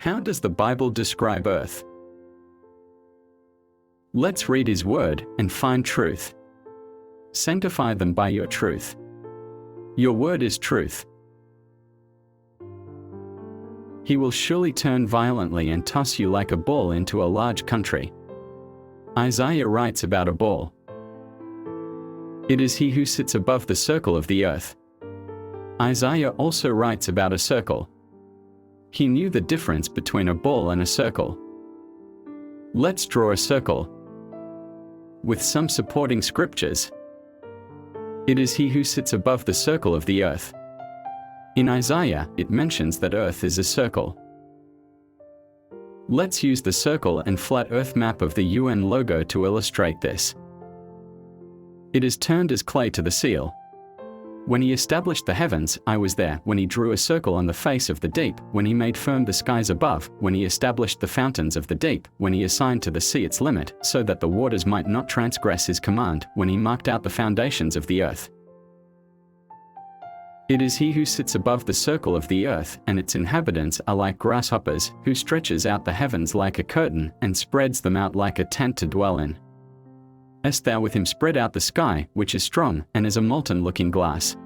How does the Bible describe earth? Let's read His Word and find truth. Sanctify them by your truth. Your word is truth. He will surely turn violently and toss you like a ball into a large country. Isaiah writes about a ball. It is he who sits above the circle of the earth. Isaiah also writes about a circle. He knew the difference between a ball and a circle. Let's draw a circle with some supporting scriptures. It is he who sits above the circle of the earth. In Isaiah, it mentions that earth is a circle. Let's use the circle and flat earth map of the UN logo to illustrate this. It is turned as clay to the seal. When he established the heavens, I was there. When he drew a circle on the face of the deep, when he made firm the skies above, when he established the fountains of the deep, when he assigned to the sea its limit, so that the waters might not transgress his command, when he marked out the foundations of the earth. It is he who sits above the circle of the earth, and its inhabitants are like grasshoppers, who stretches out the heavens like a curtain, and spreads them out like a tent to dwell in. Hast thou with him spread out the sky, which is strong, and is a molten looking glass.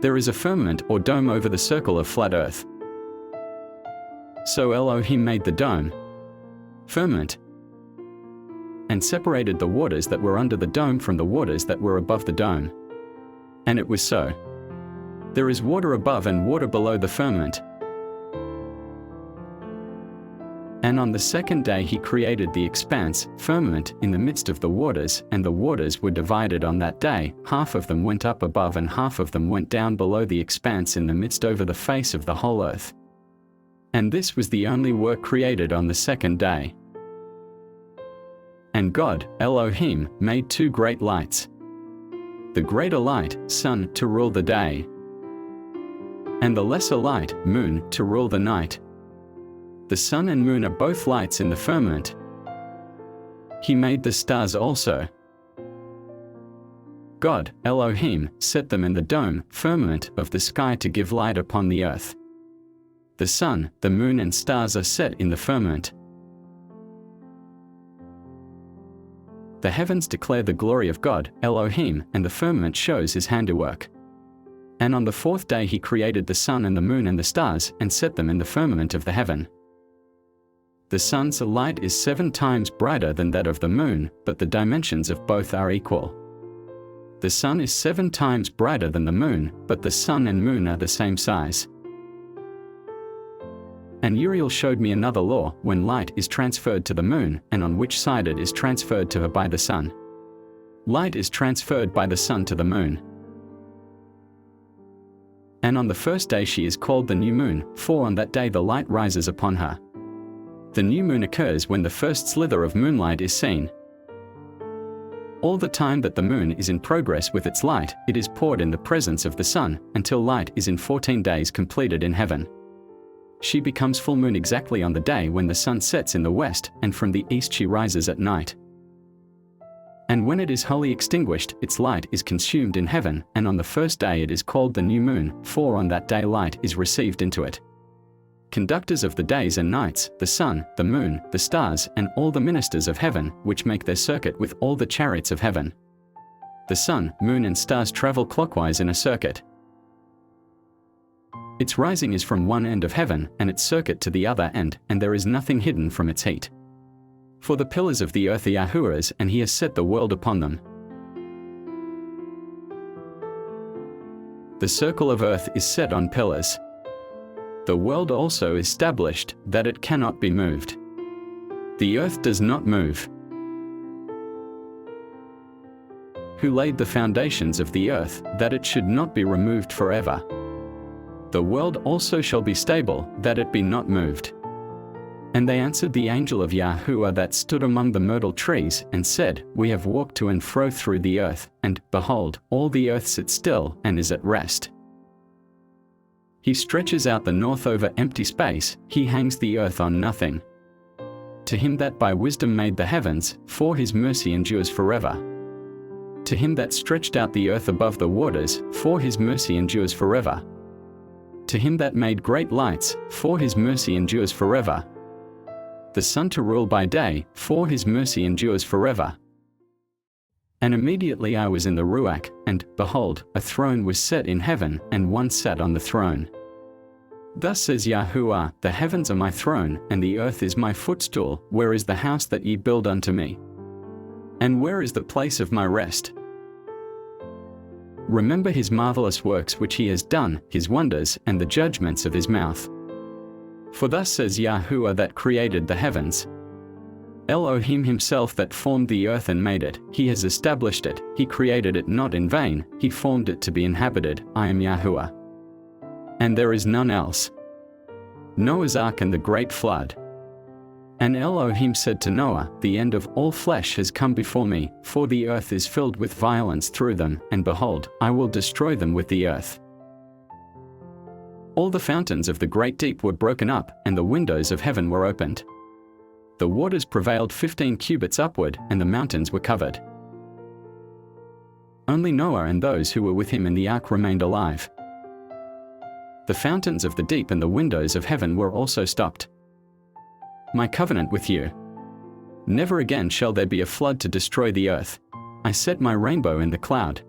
There is a firmament or dome over the circle of flat earth. So Elohim made the dome, firmament, and separated the waters that were under the dome from the waters that were above the dome. And it was so. There is water above and water below the firmament. And on the second day he created the expanse, firmament, in the midst of the waters, and the waters were divided on that day, half of them went up above and half of them went down below the expanse in the midst over the face of the whole earth. And this was the only work created on the second day. And God, Elohim, made two great lights. The greater light, sun, to rule the day, and the lesser light, moon, to rule the night. The sun and moon are both lights in the firmament. He made the stars also. God, Elohim, set them in the dome, firmament, of the sky to give light upon the earth. The sun, the moon and stars are set in the firmament. The heavens declare the glory of God, Elohim, and the firmament shows his handiwork. And on the fourth day he created the sun and the moon and the stars, and set them in the firmament of the heaven. The sun's light is 7 times brighter than that of the moon, but the dimensions of both are equal. The sun is 7 times brighter than the moon, but the sun and moon are the same size. And Uriel showed me another law, when light is transferred to the moon, and on which side it is transferred to her by the sun. Light is transferred by the sun to the moon. And on the first day she is called the new moon, for on that day the light rises upon her. The new moon occurs when the first slither of moonlight is seen. All the time that the moon is in progress with its light, it is poured in the presence of the sun, until light is in 14 days completed in heaven. She becomes full moon exactly on the day when the sun sets in the west, and from the east she rises at night. And when it is wholly extinguished, its light is consumed in heaven, and on the first day it is called the new moon, for on that day light is received into it. Conductors of the days and nights, the sun, the moon, the stars, and all the ministers of heaven, which make their circuit with all the chariots of heaven. The sun, moon and stars travel clockwise in a circuit. Its rising is from one end of heaven, and its circuit to the other end, and there is nothing hidden from its heat. For the pillars of the earth are Yahuwah's, and he has set the world upon them. The circle of earth is set on pillars. The world also is established, that it cannot be moved. The earth does not move. Who laid the foundations of the earth, that it should not be removed forever? The world also shall be stable, that it be not moved. And they answered the angel of Yahuwah that stood among the myrtle trees, and said, We have walked to and fro through the earth, and, behold, all the earth sits still, and is at rest. He stretches out the north over empty space, he hangs the earth on nothing. To him that by wisdom made the heavens, for his mercy endures forever. To him that stretched out the earth above the waters, for his mercy endures forever. To him that made great lights, for his mercy endures forever. The sun to rule by day, for his mercy endures forever. And immediately I was in the Ruach, and, behold, a throne was set in heaven, and one sat on the throne. Thus says Yahuwah, the heavens are my throne, and the earth is my footstool. Where is the house that ye build unto me? And where is the place of my rest? Remember his marvelous works which he has done, his wonders, and the judgments of his mouth. For thus says Yahuwah that created the heavens, Elohim himself that formed the earth and made it, he has established it, he created it not in vain, he formed it to be inhabited, I am Yahuwah. And there is none else. Noah's ark and the great flood. And Elohim said to Noah, the end of all flesh has come before me, for the earth is filled with violence through them, and behold, I will destroy them with the earth. All the fountains of the great deep were broken up, and the windows of heaven were opened. The waters prevailed 15 cubits upward, and the mountains were covered. Only Noah and those who were with him in the ark remained alive. The fountains of the deep and the windows of heaven were also stopped. My covenant with you. Never again shall there be a flood to destroy the earth. I set my rainbow in the cloud.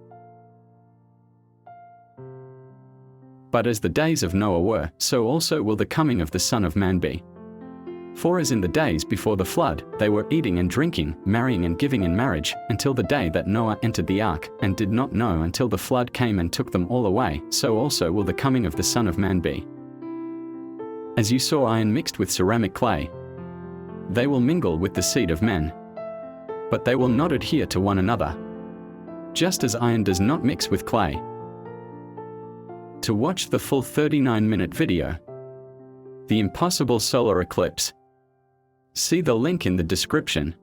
But as the days of Noah were, so also will the coming of the Son of Man be. For as in the days before the flood, they were eating and drinking, marrying and giving in marriage, until the day that Noah entered the ark, and did not know until the flood came and took them all away, so also will the coming of the Son of Man be. As you saw iron mixed with ceramic clay, they will mingle with the seed of men. But they will not adhere to one another. Just as iron does not mix with clay. To watch the full 39-minute video, The Impossible Solar Eclipse, see the link in the description.